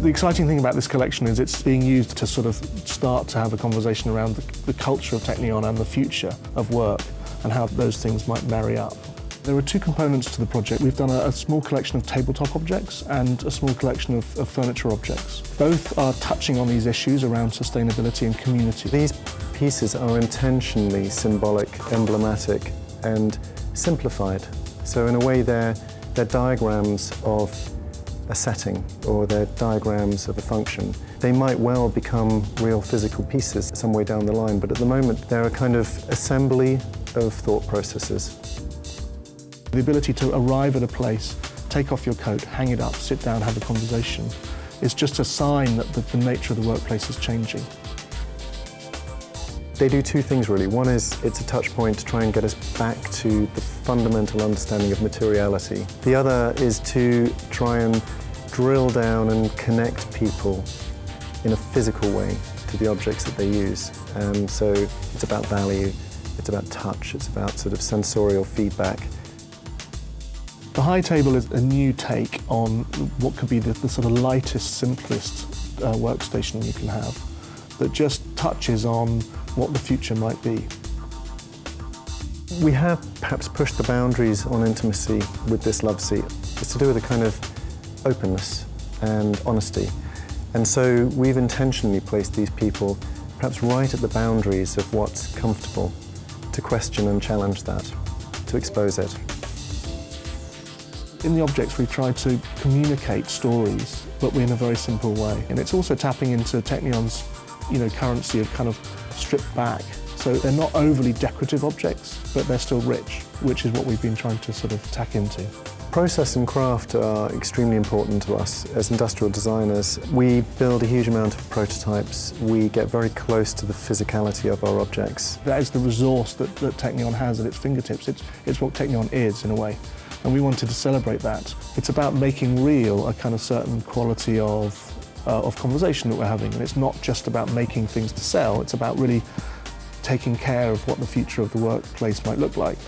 The exciting thing about this collection is it's being used to sort of start to have a conversation around the culture of Teknion and the future of work and how those things might marry up. There are two components to the project. We've done a small collection of tabletop objects and a small collection of furniture objects. Both are touching on these issues around sustainability and community. These pieces are intentionally symbolic, emblematic and simplified. So in a way they're diagrams of a setting or they're diagrams of a function. They might well become real physical pieces some way down the line, but at the moment they're a kind of assembly of thought processes. The ability to arrive at a place, take off your coat, hang it up, sit down, have a conversation is just a sign that the nature of the workplace is changing. They do two things really. One is it's a touch point to try and get us back to the fundamental understanding of materiality. The other is to try and drill down and connect people in a physical way to the objects that they use. So it's about value, it's about touch, it's about sort of sensorial feedback. The high table is a new take on what could be the sort of lightest, simplest workstation you can have that just touches on what the future might be. We have perhaps pushed the boundaries on intimacy with this love seat. It's to do with a kind of openness and honesty. And so we've intentionally placed these people perhaps right at the boundaries of what's comfortable, to question and challenge that, to expose it. In the objects we've tried to communicate stories, but in a very simple way. And it's also tapping into Teknion's currency of kind of stripped back. So they're not overly decorative objects, but they're still rich, which is what we've been trying to sort of tack into. Process and craft are extremely important to us as industrial designers. We build a huge amount of prototypes. We get very close to the physicality of our objects. That is the resource that Teknion has at its fingertips. It's what Teknion is, in a way. And we wanted to celebrate that. It's about making real a kind of certain quality of conversation that we're having. And it's not just about making things to sell, it's about really taking care of what the future of the workplace might look like.